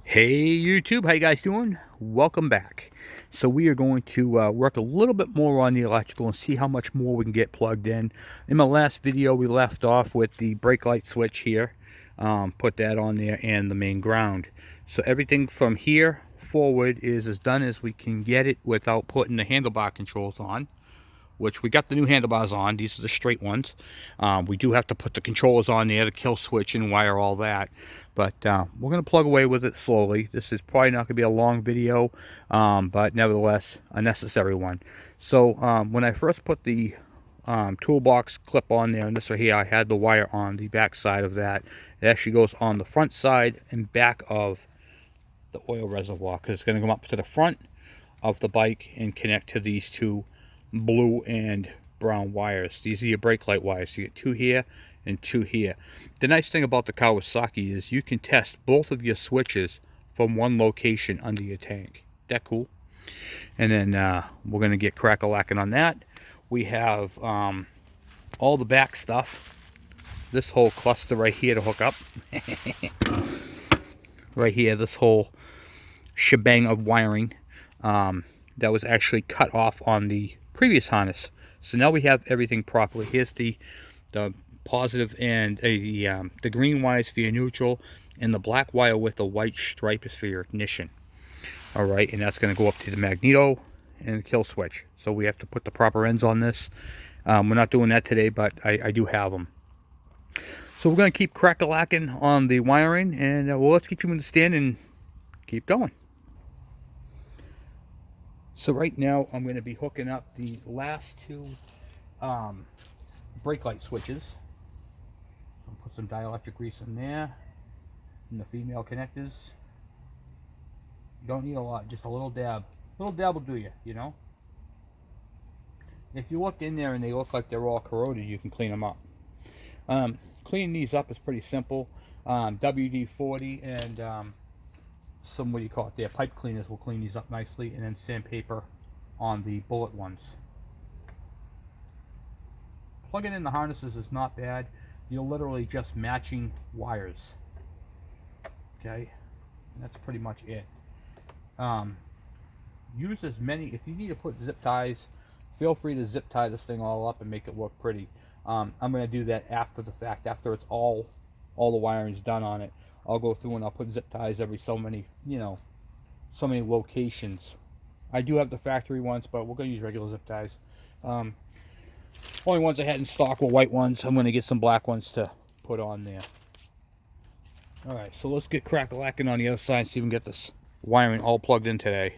Hey YouTube, how you guys doing? Welcome back. So we are going to work a little bit more on the electrical and see how much more we can get plugged in. In my last video we left off with the brake light switch here. Put that on there and the main ground. So everything from here forward is as done as we can get it without putting the handlebar controls on. Which we got the new handlebars on. These are the straight ones. We do have to put the controllers on there, the kill switch and wire all that. But we're going to plug away with it slowly. This is probably not going to be a long video, but nevertheless a necessary one. So when I first put the toolbox clip on there, and this right here, I had the wire on the back side of that. It actually goes on the front side and back of the oil reservoir, because it's going to come up to the front of the bike and connect to these two blue and brown wires. These are your brake light wires. You get two here and two here. The nice thing about the Kawasaki is you can test both of your switches from one location under your tank. That cool? And then we're going to get crack-a-lacking on that. We have all the back stuff. This whole cluster right here to hook up. Right here, this whole shebang of wiring that was actually cut off on the previous harness. So now we have everything properly. Here's the positive and the green wires for your neutral, and the black wire with the white stripe is for your ignition. All right, and that's going to go up to the magneto and the kill switch. So we have to put the proper ends on this. We're not doing that today, but I do have them. So we're going to keep crack-a-lacking on the wiring, and well, let's get you in the stand and keep going. So right now I'm going to be hooking up the last two brake light switches. I'll put some dielectric grease in there, and the female connectors. You don't need a lot, just a little dab. A little dab will do you, you know. If you look in there and they look like they're all corroded, you can clean them up. Cleaning these up is pretty simple. WD-40 and some, what do you call it there, pipe cleaners will clean these up nicely, and then sandpaper on the bullet ones. Plugging in the harnesses is not bad. You're literally just matching wires. Okay, and that's pretty much it. Use as many, if you need to put zip ties, feel free to zip tie this thing all up and make it look pretty. I'm going to do that after the fact, after it's all the wiring's done on it. I'll go through and I'll put zip ties every so many, you know, so many locations. I do have the factory ones, but we're going to use regular zip ties. Only ones I had in stock were white ones. I'm going to get some black ones to put on there. Alright, so let's get crack-a-lacking on the other side and see if we can get this wiring all plugged in today.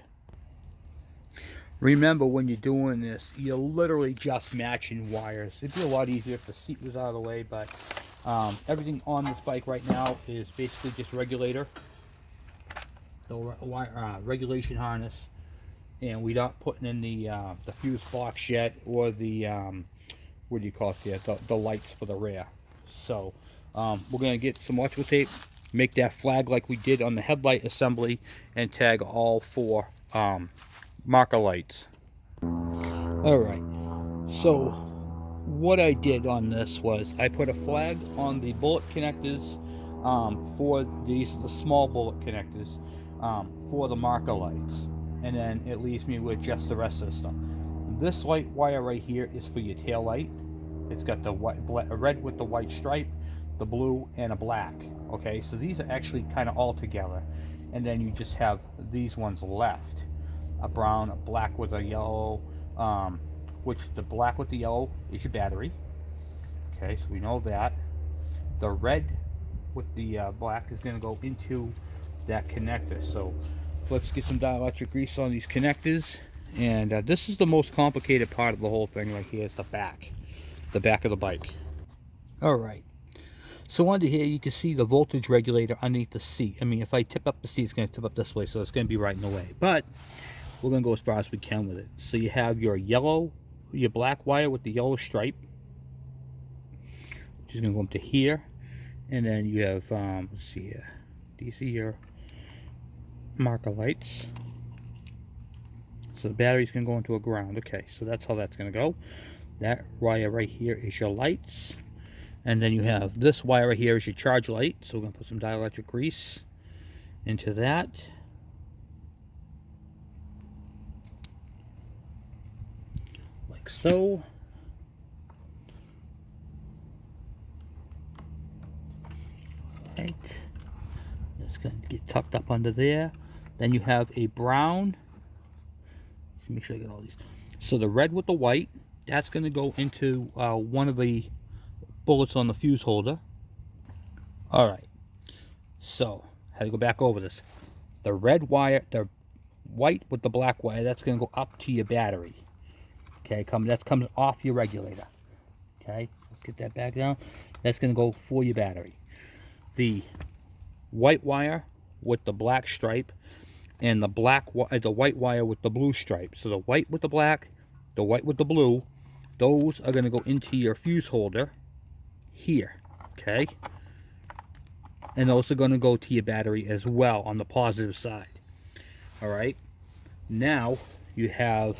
Remember, when you're doing this, you're literally just matching wires. It'd be a lot easier if the seat was out of the way, but everything on this bike right now is basically just regulator, the regulation harness, and we're not putting in the fuse box yet, or the what do you call it there, the lights for the rear. So we're going to get some electrical tape, make that flag like we did on the headlight assembly, and tag all four marker lights. Alright, so what I did on this was I put a flag on the bullet connectors for these, the small bullet connectors, for the marker lights, and then it leaves me with just the rest of the stuff. This light wire right here is for your tail light. It's got the red with the white stripe, the blue, and a black. Okay, so these are actually kind of all together, and then you just have these ones left, a brown, a black with a yellow, which the black with the yellow is your battery. Okay, so we know that. The red with the black is going to go into that connector. So let's get some dielectric grease on these connectors. And this is the most complicated part of the whole thing right here, is the back of the bike. Alright, so under here you can see the voltage regulator underneath the seat. I mean, if I tip up the seat, it's going to tip up this way, so it's going to be right in the way. But we're going to go as far as we can with it. So you have your black wire with the yellow stripe, which is going to go up to here. And then you have, let's see here, these are your marker lights. So the battery's going to go into a ground. Okay, so that's how that's going to go. That wire right here is your lights. And then you have this wire right here is your charge light. So we're going to put some dielectric grease into that. Like so. Right. It's going to get tucked up under there. Then you have a brown. Let's make sure I get all these. So the red with the white, that's going to go into one of the bullets on the fuse holder. All right. So, had to go back over this. The red wire, the white with the black wire, that's going to go up to your battery. Okay, that comes off your regulator. Okay, let's get that back down. That's going to go for your battery. The white wire with the black stripe, and the white wire with the blue stripe. So the white with the black, the white with the blue, those are going to go into your fuse holder here. Okay, and those are going to go to your battery as well on the positive side. All right, now you have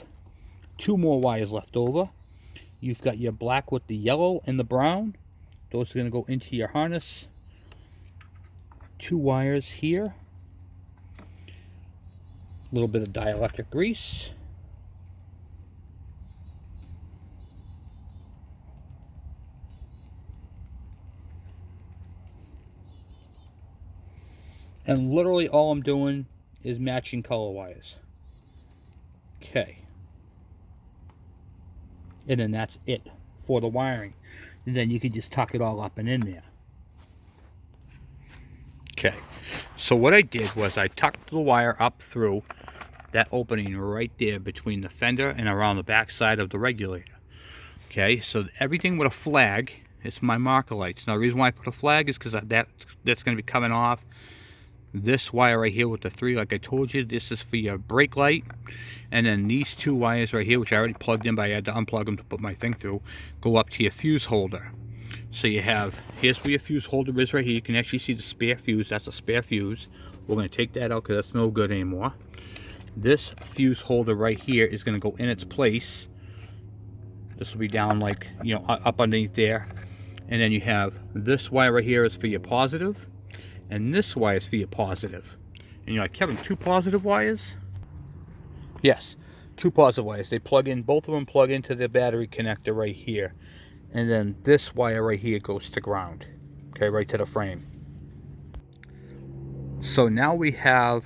two more wires left over. You've got your black with the yellow and the brown. Those are going to go into your harness. Two wires here. A little bit of dielectric grease. And literally all I'm doing is matching color wires. Okay. And then that's it for the wiring. And then you can just tuck it all up and in there. Okay. So what I did was I tucked the wire up through that opening right there between the fender and around the back side of the regulator. Okay, so everything with a flag, it's my marker lights. Now the reason why I put a flag is because that's going to be coming off. This wire right here with the 3, like I told you, this is for your brake light. And then these two wires right here, which I already plugged in, but I had to unplug them to put my thing through, go up to your fuse holder. So you have, here's where your fuse holder is right here. You can actually see the spare fuse. That's a spare fuse. We're going to take that out because that's no good anymore. This fuse holder right here is going to go in its place. This will be down like, you know, up underneath there. And then you have this wire right here is for your positive. And this wire is for your positive. And you're like, Kevin, 2 positive wires? Yes, 2 positive wires. They plug in, both of them plug into the battery connector right here. And then this wire right here goes to ground. Okay, right to the frame. So now we have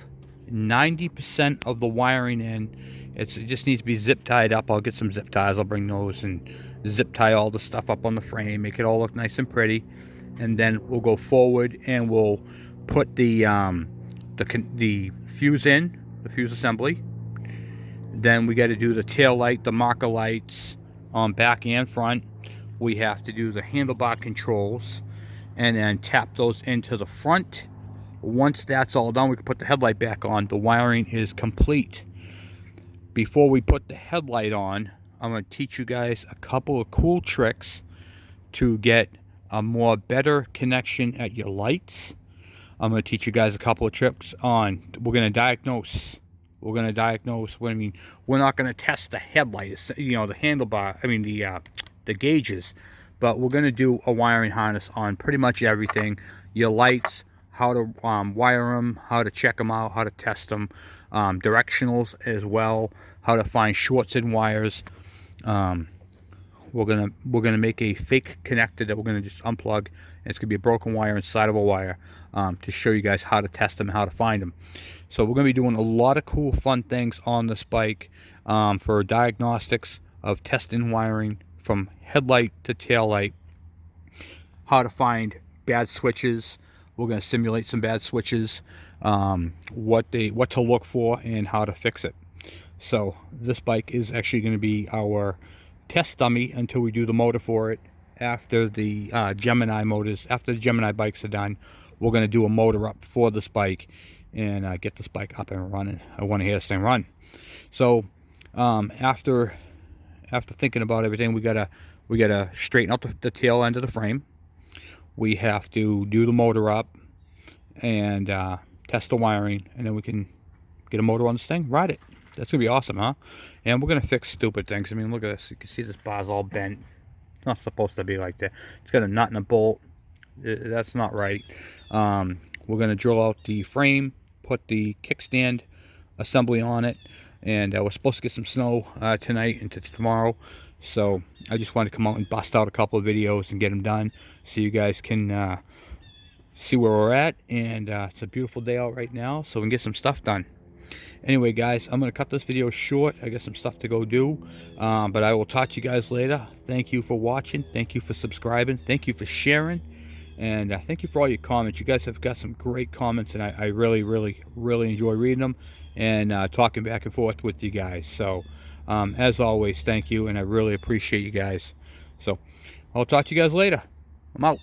90% of the wiring in. It just needs to be zip tied up. I'll get some zip ties. I'll bring those and zip tie all the stuff up on the frame. Make it all look nice and pretty. And then we'll go forward and we'll put the fuse in, the fuse assembly. Then we got to do the tail light, the marker lights on back and front. We have to do the handlebar controls and then tap those into the front. Once that's all done, we can put the headlight back on. The wiring is complete. Before we put the headlight on, I'm going to teach you guys a couple of cool tricks to get a better connection at your lights. I'm going to teach you guys a couple of tricks on, we're going to diagnose. We're going to diagnose, what I mean, we're not going to test the headlight, you know, the handlebar, I mean the gauges, but we're going to do a wiring harness on pretty much everything. Your lights, how to wire them, how to check them out, how to test them, directionals as well, how to find shorts in wires. We're gonna make a fake connector that we're gonna just unplug, and it's gonna be a broken wire inside of a wire to show you guys how to test them, how to find them. So we're gonna be doing a lot of cool, fun things on this bike for diagnostics of testing wiring from headlight to tail light. How to find bad switches. We're gonna simulate some bad switches. What to look for and how to fix it. So this bike is actually going to be our test dummy until we do the motor for it. After the Gemini motors, after the Gemini bikes are done, we're going to do a motor up for this bike and get this bike up and running. I want to hear this thing run. So after thinking about everything, we gotta straighten out the tail end of the frame. We have to do the motor up and test the wiring, and then we can get a motor on this thing, ride it. That's gonna be awesome, huh? And we're gonna fix stupid things. I mean, look at this. You can see this bar's all bent. It's not supposed to be like that. It's got a nut and a bolt. That's not right. We're gonna drill out the frame, put the kickstand assembly on it, and we're supposed to get some snow tonight into tomorrow, so I just wanted to come out and bust out a couple of videos and get them done so you guys can see where we're at. And it's a beautiful day out right now, so we can get some stuff done. Anyway, guys, I'm going to cut this video short. I got some stuff to go do, but I will talk to you guys later. Thank you for watching. Thank you for subscribing. Thank you for sharing. And thank you for all your comments. You guys have got some great comments, and I really, really, really enjoy reading them and talking back and forth with you guys. So, as always, thank you, and I really appreciate you guys. So, I'll talk to you guys later. I'm out.